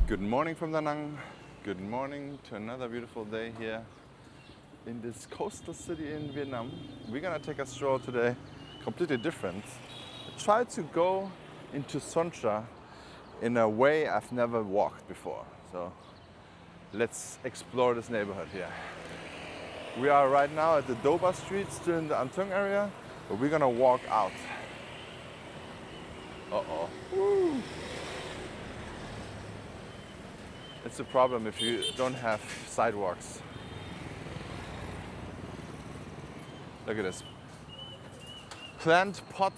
Good morning from Da Nang. Good morning to another beautiful day here in this coastal city in Vietnam. We're gonna take a stroll today, completely different. I tried to go into Son Tra in a way I've never walked before. So let's explore this neighborhood here. We are right now at the Doba Street, still in the An Thung area, but we're gonna walk out. Uh-oh. Woo. It's a problem if you don't have sidewalks. Look at this. Plant pot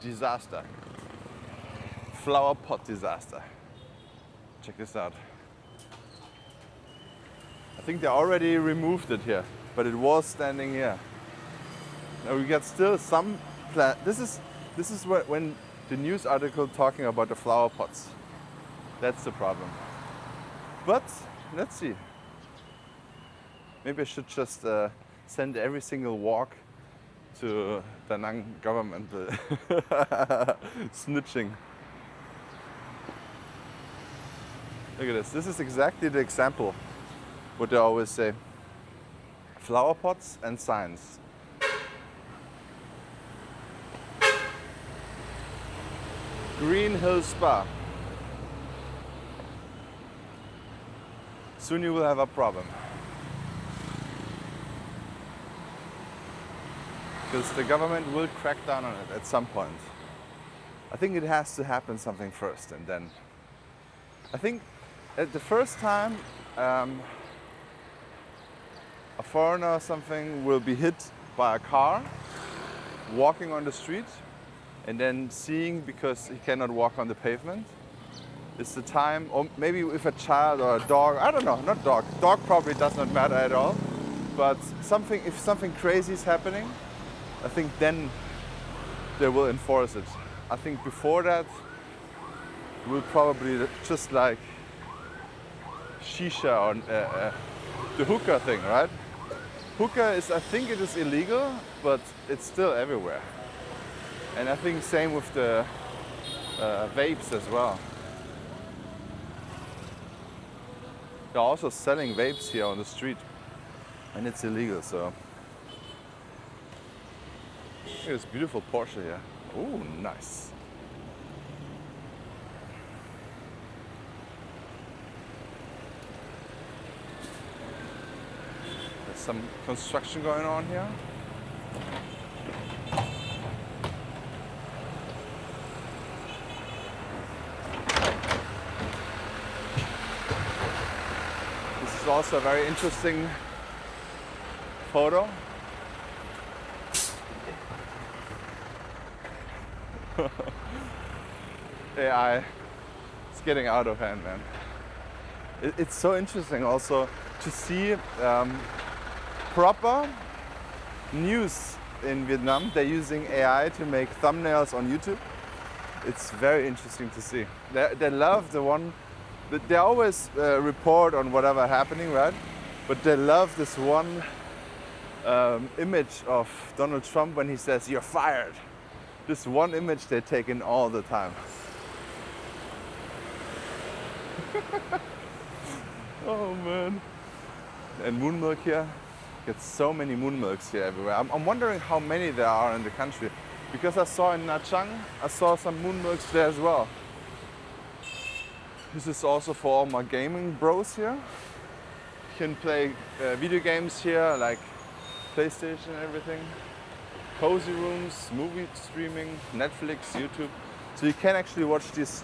disaster. Flower pot disaster. Check this out. I think they already removed it here, but it was standing here. Now we get still some plant. This is when the news article talking about the flower pots. That's the problem. But let's see. Maybe I should just send every single walk to Da Nang government snitching. Look at this. This is exactly the example what they always say. Flower pots and signs. Green Hill Spa. Soon you will have a problem. Because the government will crack down on it at some point. I think it has to happen something first, and then I think at the first time a foreigner or something will be hit by a car walking on the street and then seeing because he cannot walk on the pavement. It's the time, or maybe if a child or a dog, I don't know, not dog. Dog probably does not matter at all. But if something crazy is happening, I think then they will enforce it. I think before that, we'll probably just like shisha or the hookah thing, right? Hookah is, I think it is illegal, but it's still everywhere. And I think same with the vapes as well. They're also selling vapes here on the street, and it's illegal, so. Look at this beautiful Porsche here. Ooh, nice. There's some construction going on here. This is also a very interesting photo. AI is getting out of hand, man. It's so interesting also to see proper news in Vietnam. They're using AI to make thumbnails on YouTube. It's very interesting to see. They love the one. They always report on whatever happening, right? But they love this one image of Donald Trump when he says, "You're fired." This one image they take in all the time. Oh man. And moon milk here. Get so many moon milks here everywhere. I'm wondering how many there are in the country. Because I saw in Nha Trang, I saw some moon milks there as well. This is also for all my gaming bros here. You can play video games here, like PlayStation and everything. Cozy rooms, movie streaming, Netflix, YouTube. So you can actually watch these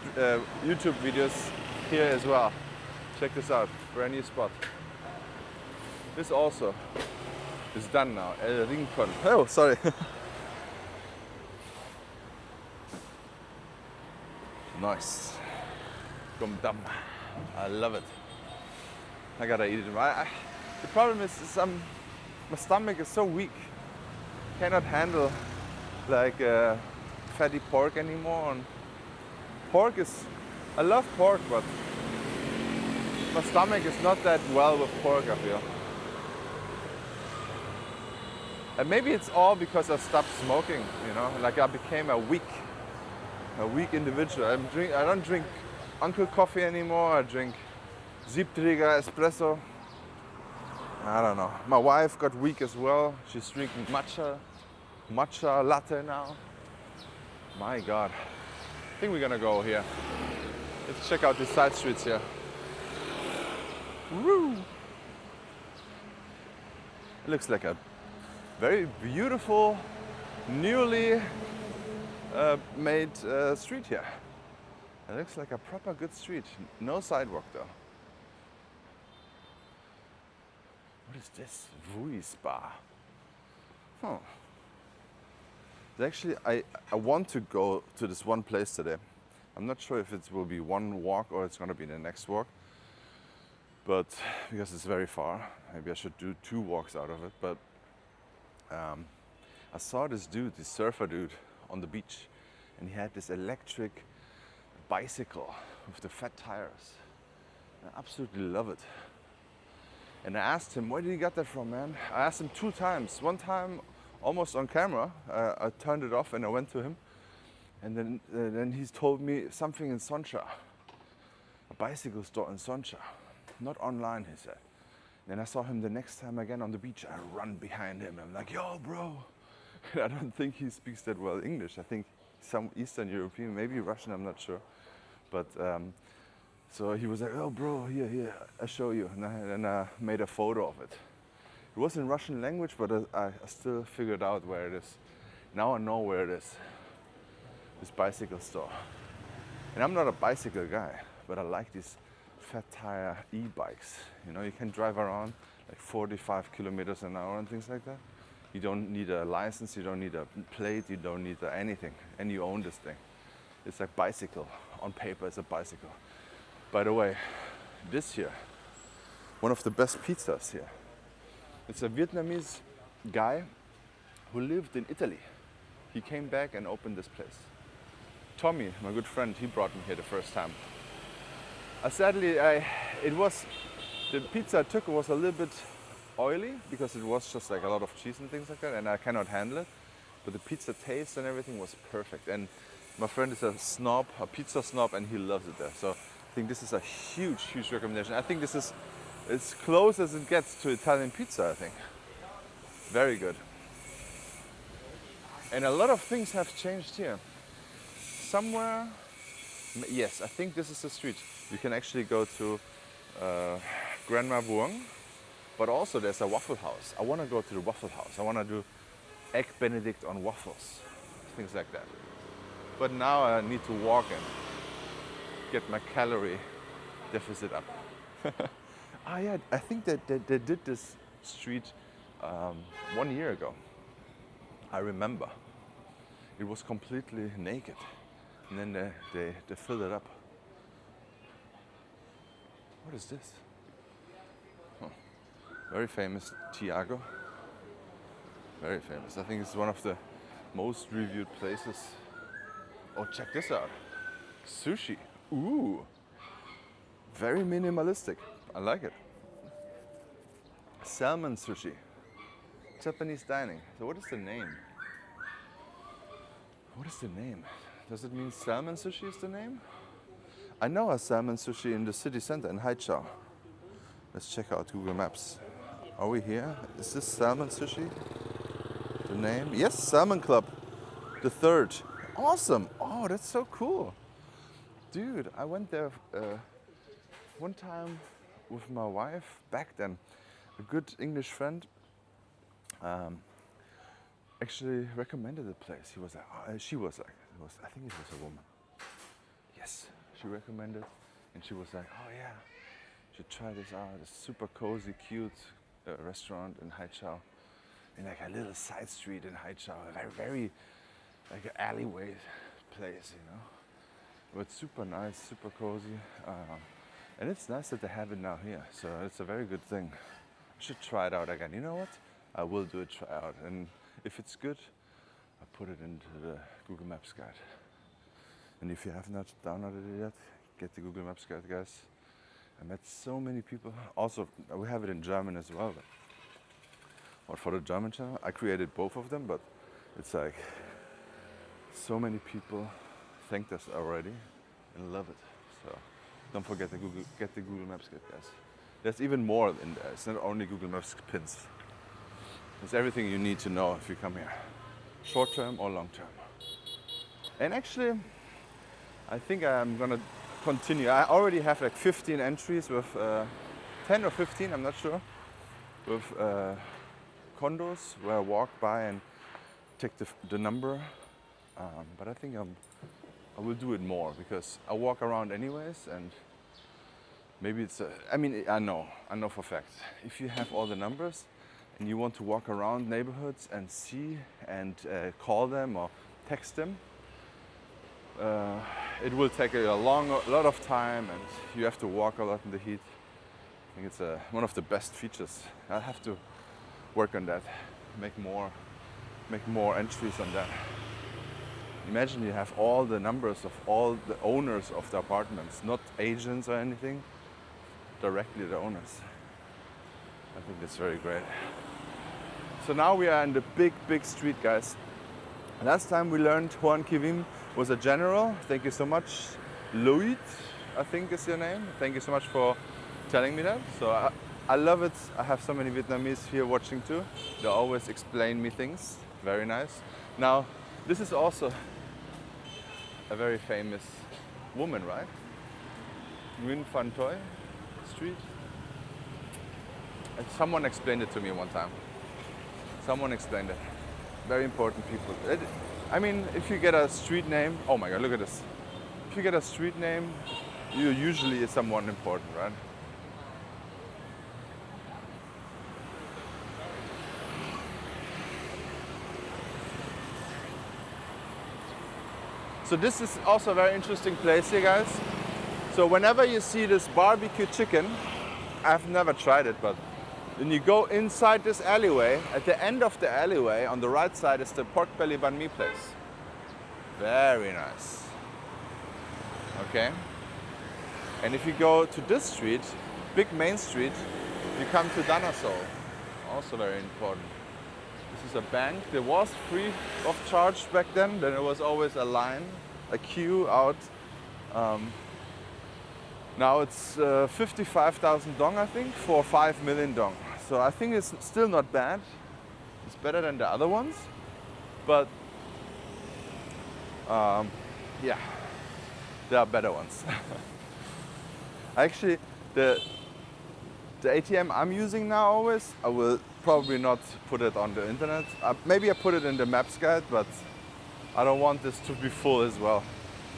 YouTube videos here as well. Check this out, brand new spot. This also is done now, El Rincon. Oh, sorry. Nice. Gom dam. I love it. I gotta eat it. The problem is my stomach is so weak. Cannot handle like fatty pork anymore. And pork is, I love pork, but my stomach is not that well with pork, I feel. And maybe it's all because I stopped smoking, you know, like I became a weak individual. I don't drink uncle coffee anymore. I drink Siebträger espresso. I don't know. My wife got weak as well. She's drinking matcha latte now. My God. I think we're gonna go here. Let's check out these side streets here. Woo! It looks like a very beautiful, newly made street here. It looks like a proper good street. No sidewalk though. What is this? Vui Spa. Huh. Actually, I want to go to this one place today. I'm not sure if it will be one walk or it's going to be the next walk. But because it's very far, maybe I should do 2 walks out of it. But I saw this surfer dude on the beach, and he had this electric bicycle with the fat tires. I absolutely love it. And I asked him, where did you get that from, man? I asked him 2 times. One time, almost on camera, I turned it off and I went to him. And then he told me something in Soncha, a bicycle store in Soncha. Not online, he said. Then I saw him the next time again on the beach. I run behind him. I'm like, yo, bro. And I don't think he speaks that well English. I think some Eastern European, maybe Russian, I'm not sure. But so he was like, oh, bro, here, I'll show you. And I made a photo of it. It was in Russian language, but I still figured out where it is. Now I know where it is. This bicycle store. And I'm not a bicycle guy, but I like these fat tire e-bikes. You know, you can drive around like 45 kilometers an hour and things like that. You don't need a license, you don't need a plate, you don't need anything, and you own this thing. It's like bicycle. On paper, it's a bicycle. By the way, this here, one of the best pizzas here. It's a Vietnamese guy who lived in Italy. He came back and opened this place. Tommy, my good friend, he brought me here the first time. The pizza I took was a little bit oily because it was just like a lot of cheese and things like that, and I cannot handle it. But the pizza taste and everything was perfect. And my friend is a pizza snob, and he loves it there. So I think this is a huge, huge recommendation. I think this is as close as it gets to Italian pizza, I think. Very good. And a lot of things have changed here. Somewhere, yes, I think this is the street. You can actually go to Grandma Vuong, but also there's a waffle house. I want to go to the waffle house. I want to do egg Benedict on waffles, things like that. But now I need to walk and get my calorie deficit up. Yeah, I think that they did this street 1 year ago. I remember. It was completely naked. And then they filled it up. What is this? Huh. Very famous Tiago. Very famous. I think it's one of the most reviewed places. Oh, check this out. Sushi. Ooh. Very minimalistic. I like it. Salmon sushi. Japanese dining. So what is the name? What is the name? Does it mean salmon sushi is the name? I know a salmon sushi in the city center in Haichao. Let's check out Google Maps. Are we here? Is this salmon sushi? The name? Yes, Salmon Club. The third. Awesome. Oh, that's so cool. Dude, I went there one time with my wife back then. A good English friend actually recommended the place. He was like, she was like, I think it was a woman. Yes, she recommended, and she was like, oh yeah, you should try this out. It's super cozy, cute restaurant in Haichao, in like a little side street in Haichao, a very, very like an alleyway place, you know. But super nice, super cozy, and it's nice that they have it now here. So it's a very good thing. I should try it out again. You know what? I will do a tryout, and if it's good, I'll put it into the Google Maps guide. And if you have not downloaded it yet, get the Google Maps guide, guys. I met so many people. Also, we have it in German as well. But for the German channel, I created both of them, but it's like so many people thanked us already and love it. So So don't forget to get the Google Maps kit, guys. There's even more in there. It's not only Google Maps pins. It's everything you need to know if you come here, short term or long term. And actually, I think I'm gonna continue. I already have like 15 entries with 10 or 15, I'm not sure, with condos where I walk by and take the number. But I think I will do it more because I walk around anyways, and maybe it's. I know for a fact. If you have all the numbers and you want to walk around neighborhoods and see and call them or text them, it will take a lot of time, and you have to walk a lot in the heat. I think it's one of the best features. I have to work on that, make more entries on that. Imagine you have all the numbers of all the owners of the apartments, not agents or anything, directly the owners. I think that's very great. So now we are in the big street, guys. Last time we learned Juan Kivim was a general. Thank you so much. Lloyd, I think is your name. Thank you so much for telling me that. So I love it. I have so many Vietnamese here watching too. They always explain me things. Very nice. Now, this is also a very famous woman, right? Nguyen Phan Toi Street. And someone explained it to me one time. Someone explained it. Very important people. If you get a street name, oh my God, look at this. If you get a street name, you usually is someone important, right? So this is also a very interesting place here, guys. So whenever you see this barbecue chicken, I've never tried it, but when you go inside this alleyway, at the end of the alleyway, on the right side is the pork belly banh mi place. Very nice. Okay. And if you go to this street, big main street, you come to Danasol. Also very important. This is a bank. There was free of charge back then. Then there was always a line, a queue out. Now it's 55,000 dong, I think, for 5 million dong. So I think it's still not bad. It's better than the other ones. But yeah, there are better ones. Actually, the ATM I'm using now always, I will probably not put it on the internet. Maybe I put it in the maps guide, but I don't want this to be full as well.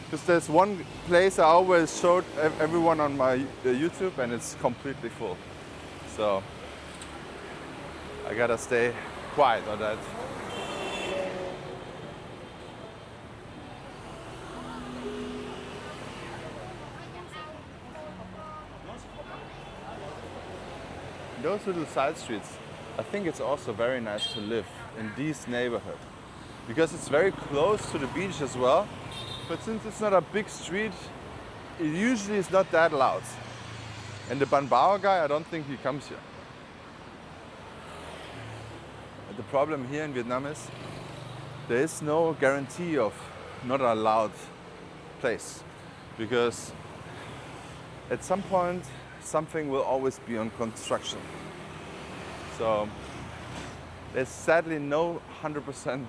Because there's one place I always showed everyone on my YouTube and it's completely full. So I gotta stay quiet on that. Those little side streets, I think it's also very nice to live in these neighborhoods because it's very close to the beach as well. But since it's not a big street, it usually is not that loud. And the Ban Bao guy, I don't think he comes here. The problem here in Vietnam is there is no guarantee of not a loud place because at some point something will always be on construction. So there's sadly no 100%,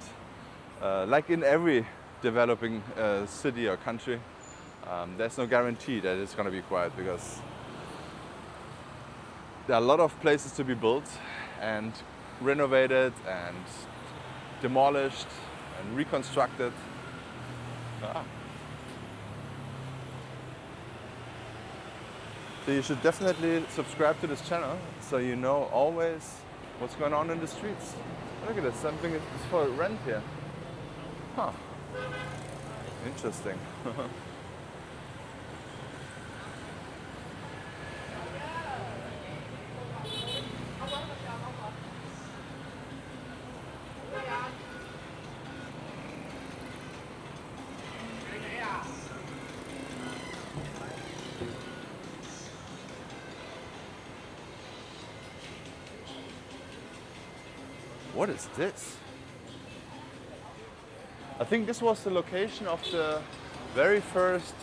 like in every developing city or country, there's no guarantee that it's going to be quiet because there are a lot of places to be built and renovated and demolished and reconstructed. So you should definitely subscribe to this channel so you know always what's going on in the streets. Look at this, something is for rent here. Huh. Interesting. What is this? I think this was the location of the very first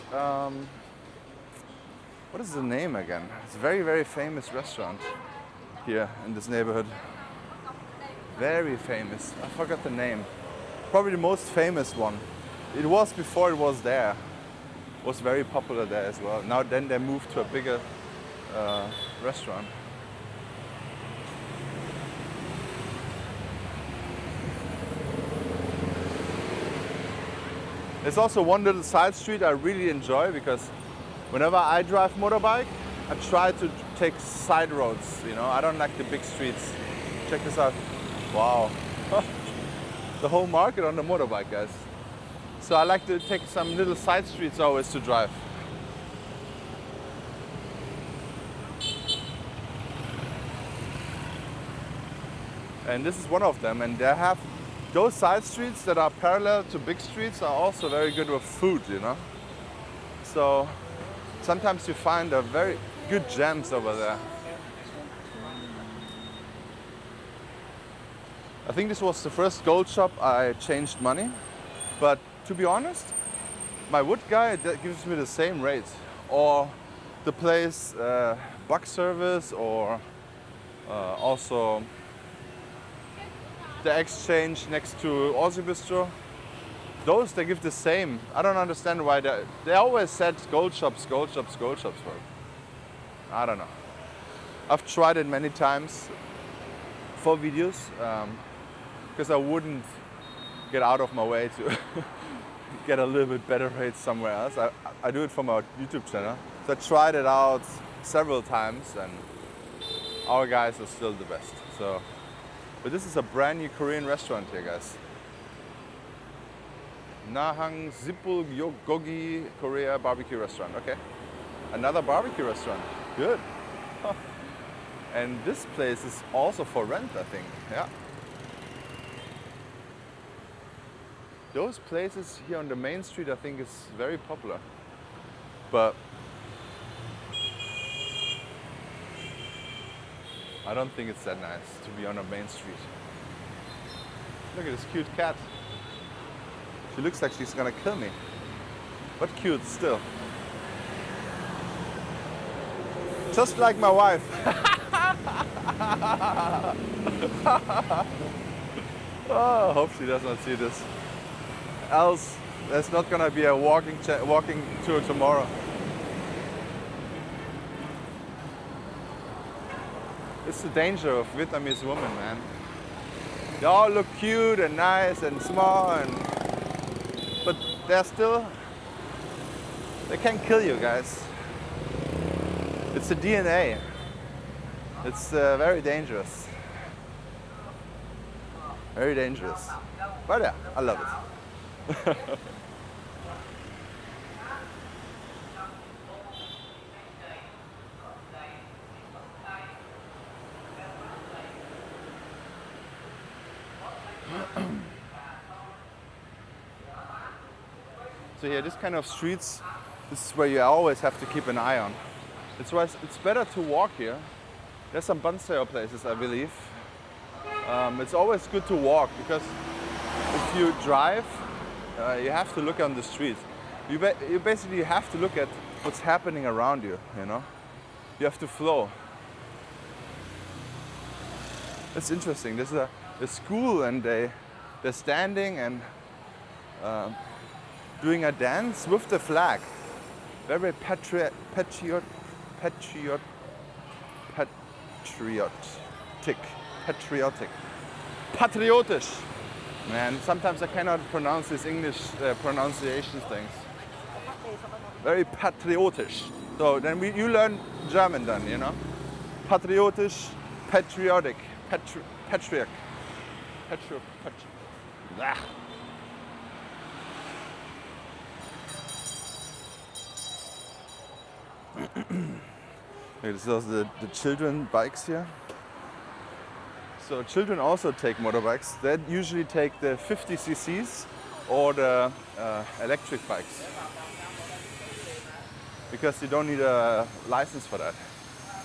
What is the name again? It's a very, very famous restaurant here in this neighborhood. Very famous. I forgot the name. Probably the most famous one. It was before it was there. It was very popular there as well. Now then they moved to a bigger restaurant. There's also one little side street I really enjoy because whenever I drive motorbike, I try to take side roads, you know. I don't like the big streets. Check this out. Wow. The whole market on the motorbike, guys. So I like to take some little side streets always to drive. And this is one of them. And they have those side streets that are parallel to big streets are also very good with food, you know. So sometimes you find a very good gems over there. I think this was the first gold shop I changed money, but to be honest, my wood guy that gives me the same rate, or the place buck service, or also the exchange next to Aussie Bistro. Those they give the same. I don't understand why they always said gold shops, gold shops, gold shops. But I don't know. I've tried it many times for videos because I wouldn't get out of my way to get a little bit better rates somewhere else. I do it for my YouTube channel. So I tried it out several times and our guys are still the best. So, but this is a brand new Korean restaurant here, guys. Nahang Zipul Gogi Korea barbecue restaurant. Okay, another barbecue restaurant. Good. Huh. And this place is also for rent, I think. Yeah. Those places here on the main street, I think, is very popular. But I don't think it's that nice to be on a main street. Look at this cute cat. She looks like she's gonna kill me. But cute still. Just like my wife. Oh, I hope she does not see this. Else, there's not gonna be a walking tour tomorrow. It's the danger of Vietnamese women, man. They all look cute and nice and small, but they can kill you, guys. It's the DNA. It's very dangerous. Very dangerous. But yeah, I love it. So yeah, this kind of streets, this is where you always have to keep an eye on. It's why it's better to walk here. There's some banseo places, I believe. It's always good to walk because if you drive, you have to look on the street. You basically have to look at what's happening around you, you know? You have to flow. It's interesting. There's a school and they're standing and doing a dance with the flag. Very patriotic. Patriotisch. Man, sometimes I cannot pronounce these English pronunciation things. Very patriotisch. So then you learn German then, you know? Patriotisch, patriotic, patriot. Blah. This is the children bikes here. So children also take motorbikes. They usually take the 50 cc's or the electric bikes because you don't need a license for that.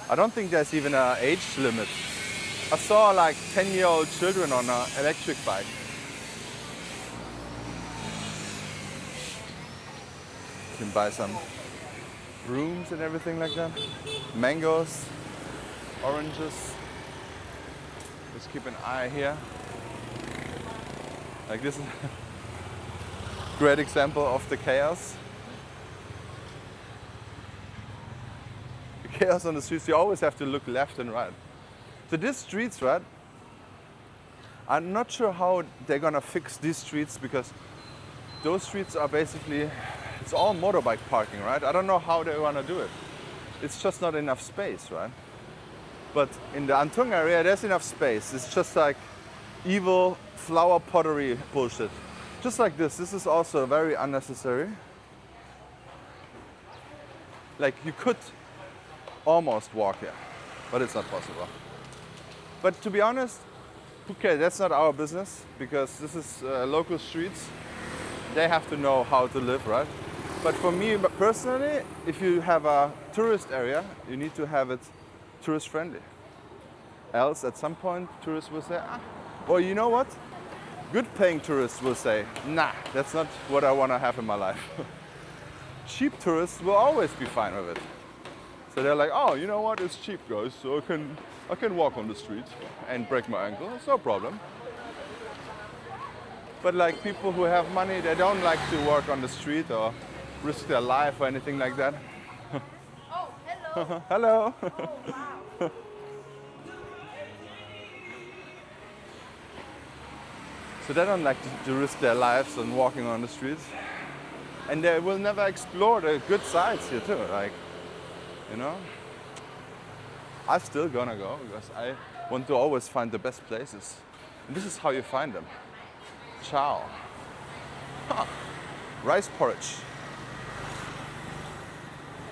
I don't think there's even an age limit. I saw like 10-year-old children on an electric bike. You can buy some rooms and everything like that. Mangoes, oranges. Let's keep an eye here. Like this is a great example of the chaos. The chaos on the streets, you always have to look left and right. So these streets, right, I'm not sure how they're gonna fix these streets because those streets are basically, it's all motorbike parking, right? I don't know how they wanna do it. It's just not enough space, right? But in the Antung area, there's enough space. It's just like evil flower pottery bullshit. Just like this. This is also very unnecessary. Like you could almost walk here, but it's not possible. But to be honest, okay, that's not our business because this is local streets. They have to know how to live, right? But for me personally, if you have a tourist area, you need to have it tourist friendly. Else at some point tourists will say, well, you know what? Good paying tourists will say, nah, that's not what I want to have in my life. Cheap tourists will always be fine with it. So they're like, oh, you know what? It's cheap, guys, so I can walk on the street and break my ankle. It's no problem. But like people who have money, they don't like to work on the street or risk their life or anything like that. Oh, hello. Hello. Oh, wow. So they don't like to risk their lives on walking on the streets. And they will never explore the good sides here too, like, you know. I'm still gonna go because I want to always find the best places. And this is how you find them. Chow. Huh. Rice porridge.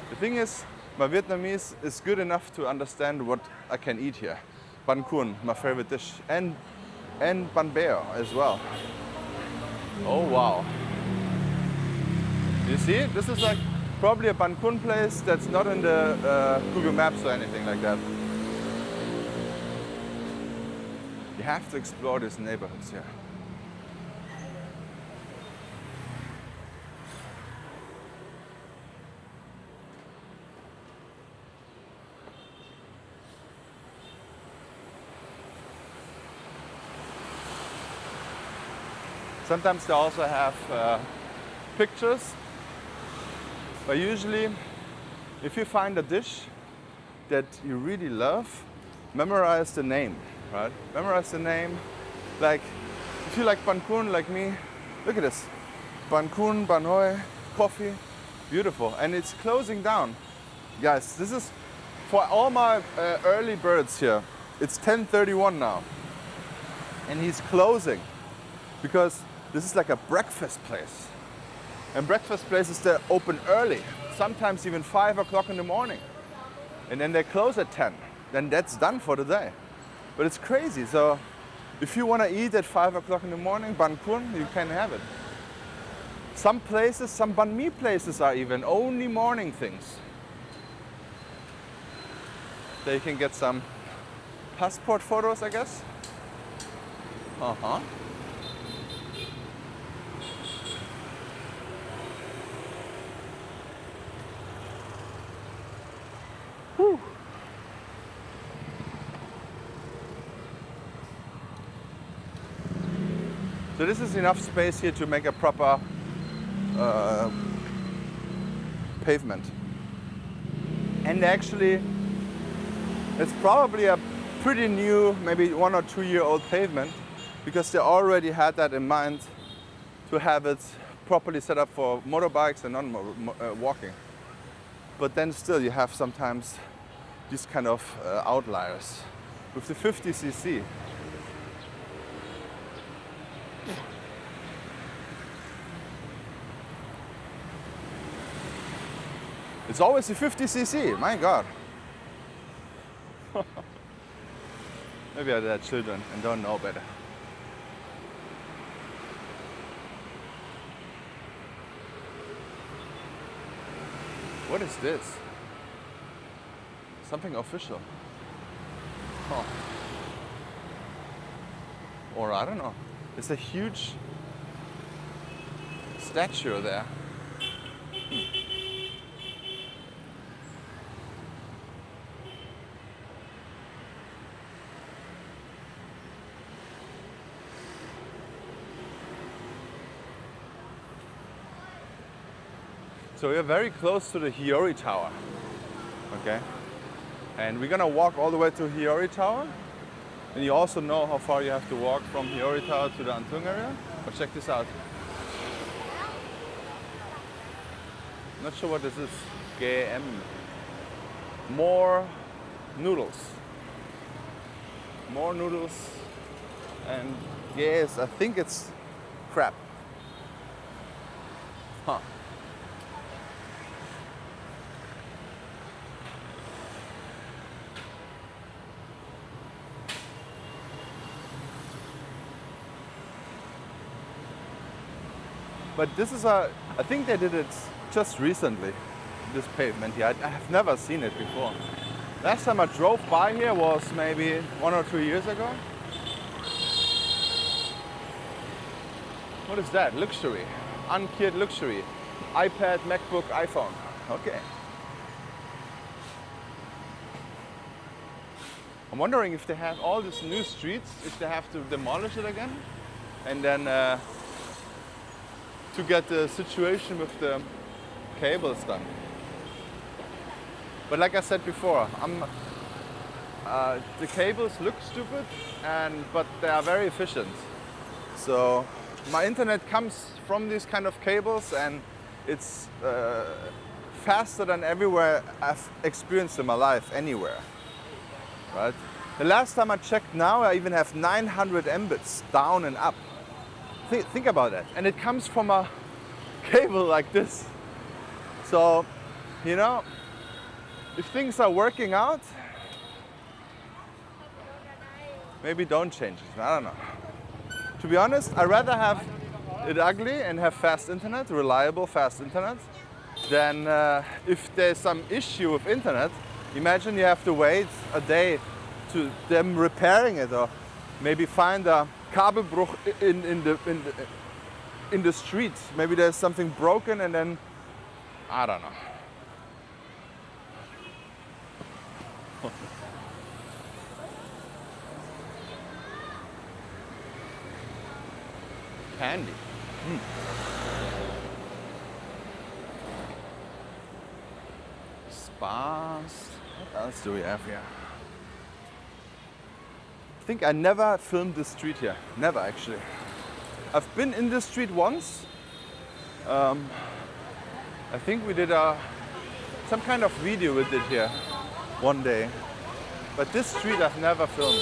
The thing is, my Vietnamese is good enough to understand what I can eat here. Banh cuon, my favorite dish. And banh beo as well. Oh wow. You see, this is like probably a banh cuon place that's not in the Google Maps or anything like that. You have to explore these neighborhoods here. Sometimes they also have pictures, but usually if you find a dish that you really love, memorize the name, right? Memorize the name. Like, if you like banh cuon like me, look at this. Banh cuon, banh hoi, coffee, beautiful. And it's closing down. Guys, this is, for all my early birds here, it's 10:31 now. And he's closing because this is like a breakfast place. And breakfast places, they're open early, sometimes even 5 o'clock in the morning. And then they close at 10. Then that's done for the day. But it's crazy. So if you want to eat at 5 o'clock in the morning, banh cuon, you can have it. Some places, some banh mi places are even only morning things. There you can get some passport photos, I guess. Uh-huh. Whew. So this is enough space here to make a proper pavement. And actually, it's probably a pretty new, maybe 1 or 2 year old pavement, because they already had that in mind to have it properly set up for motorbikes and non-walking. But then still you have sometimes these kind of outliers. With the 50cc, it's always the 50cc, my God. Maybe they're children and don't know better. What is this? Something official. Huh. Or I don't know. It's a huge statue there. So we're very close to the Hiyori Tower, okay? And we're gonna walk all the way to Hiyori Tower. And you also know how far you have to walk from Hiyori Tower to the Antung area. But check this out. Not sure what this is. GM. More noodles. More noodles. And yes, I think it's crab. Huh. But this is I think they did it just recently, this pavement here. I have never seen it before. Last time I drove by here was maybe 1 or 2 years ago. What is that? Luxury. Uncured luxury. iPad, MacBook, iPhone. Okay. I'm wondering if they have all these new streets, if they have to demolish it again, and then to get the situation with the cables done. But like I said before, the cables look stupid, but they are very efficient. So my internet comes from these kind of cables, and it's faster than everywhere I've experienced in my life, anywhere. Right? The last time I checked now, I even have 900 Mbits down and up. Think about that. And it comes from a cable like this. So, you know, if things are working out, maybe don't change it. I don't know. To be honest, I'd rather have it ugly and have fast internet, reliable fast internet, than if there's some issue with internet. Imagine you have to wait a day to them repairing it, or maybe find a Kabelbruch in the street. Maybe there's something broken, and then I don't know. Candy. Spas. What else do we have here? I think I never filmed this street here. Never, actually. I've been in this street once. I think we did some kind of video we did here one day. But this street I've never filmed.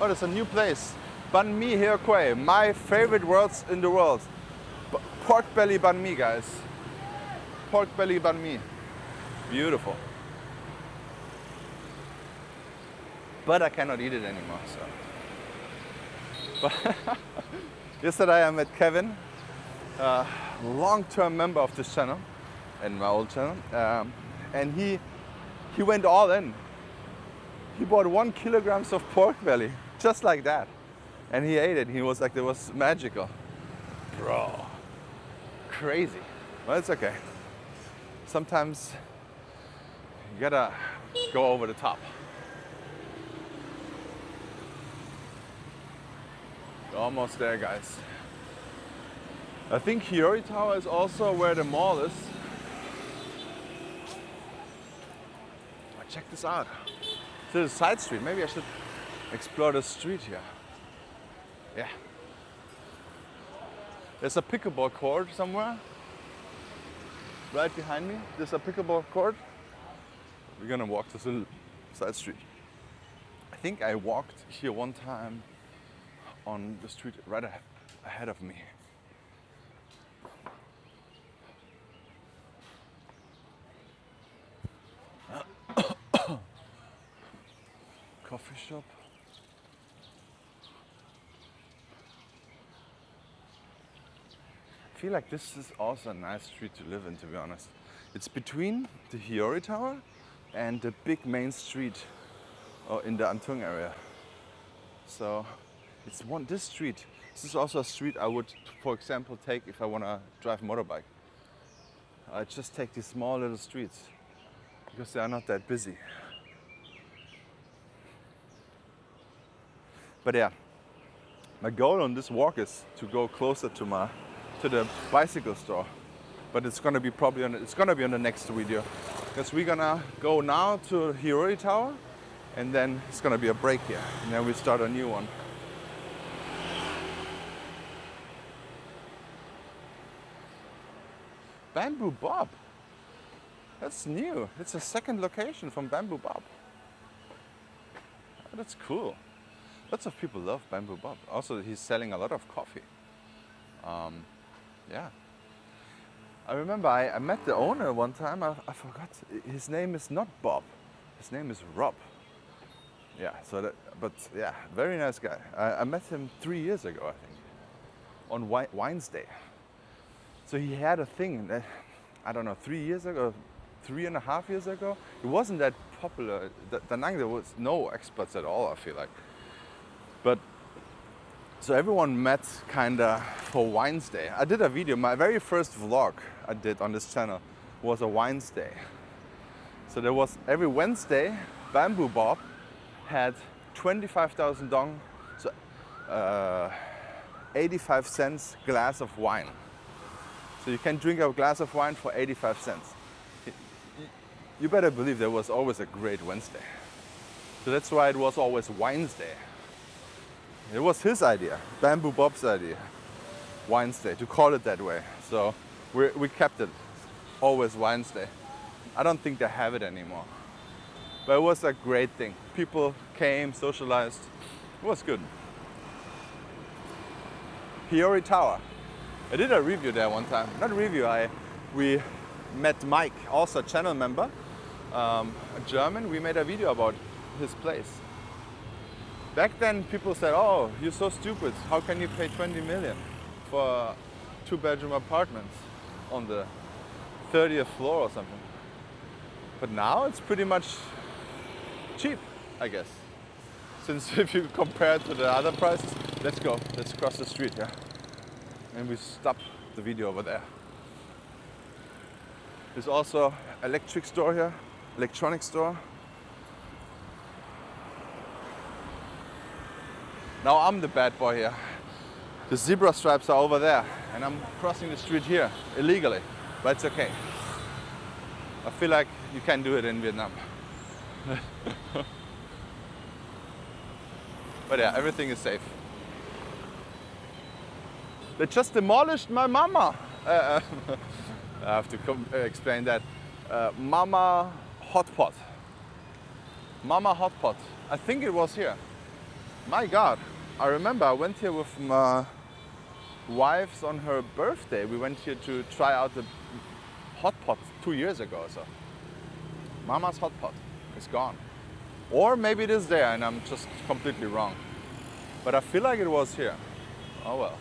Oh, there's a new place. Banh mi here Quay. My favorite words in the world. Pork belly banh mi, guys. Pork belly banh mi. Beautiful. But I cannot eat it anymore, so. But yesterday I met Kevin, a long-term member of this channel, and my old channel, and he went all in. He bought 1 kilogram of pork belly, just like that, and he ate it. He was like, it was magical. Bro, crazy. Well, it's okay. Sometimes you gotta go over the top. Almost there, guys. I think Hiyori Tower is also where the mall is. Oh, check this out. This is a side street. Maybe I should explore the street here. Yeah. There's a pickleball court somewhere. Right behind me, there's a pickleball court. We're gonna walk this little side street. I think I walked here one time on the street right ahead of me. Coffee shop. I feel like this is also a nice street to live in, to be honest. It's between the Hiyori Tower and the big main street in the Antung area. So it's this street. This is also a street I would, for example, take if I want to drive motorbike. I just take these small little streets because they are not that busy. But yeah, my goal on this walk is to go closer to the bicycle store. but it's gonna be probably on the next video, because we're gonna go now to Hiyori Tower, and then it's gonna be a break here, and then we start a new one. Bamboo Bob. That's new. It's a second location from Bamboo Bob. Oh, that's cool. Lots of people love Bamboo Bob. Also, he's selling a lot of coffee. Yeah. I remember I met the owner one time. I forgot. His name is not Bob. His name is Rob. Yeah. But yeah, very nice guy. I met him 3 years ago, I think, on Wines Day. So he had a thing that, I don't know, 3 years ago, 3.5 years ago. It wasn't that popular. Da Nang, there was no expats at all, I feel like. But so everyone met kinda for Wines Day. I did a video, my very first vlog I did on this channel was a Wines Day. So there was every Wednesday, Bamboo Bob had 25,000 dong, so 85 cents glass of wine. So you can drink a glass of wine for 85 cents. You better believe there was always a great Wednesday. So that's why it was always Wines Day. It was his idea, Bamboo Bob's idea, Wines Day, to call it that way. So we kept it, always Wines Day. I don't think they have it anymore. But it was a great thing. People came, socialized. It was good. Hiyori Tower. I did a review there one time. Not a review, we met Mike, also a channel member, a German. We made a video about his place. Back then people said, oh, you're so stupid. How can you pay 20 million for a 2-bedroom apartment on the 30th floor or something? But now it's pretty much cheap, I guess. Since if you compare it to the other prices, let's go, let's cross the street here. And we stop the video over there. There's also electric store here, electronic store. Now I'm the bad boy here. The zebra stripes are over there and I'm crossing the street here illegally, but it's okay. I feel like you can do it in Vietnam. But yeah, everything is safe. They just demolished my mama. I have to explain that. Mama hot pot. Mama hot pot. I think it was here. My God, I remember I went here with my wife on her birthday. We went here to try out the hot pot 2 years ago or so. Mama's hot pot is gone. Or maybe it is there and I'm just completely wrong. But I feel like it was here. Oh well.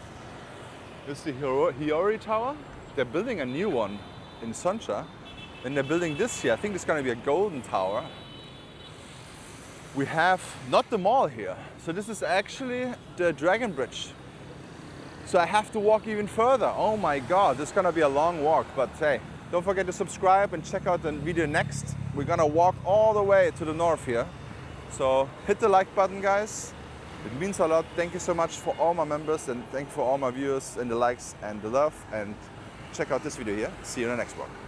This is the Hiyori Tower. They're building a new one in Soncha. And they're building this here. I think it's going to be a golden tower. We have not the mall here. So this is actually the Dragon Bridge. So I have to walk even further. Oh my God, this is going to be a long walk. But hey, don't forget to subscribe and check out the video next. We're going to walk all the way to the north here. So hit the like button, guys. It means a lot. Thank you so much for all my members and thank you for all my viewers and the likes and the love. And check out this video here. See you in the next one.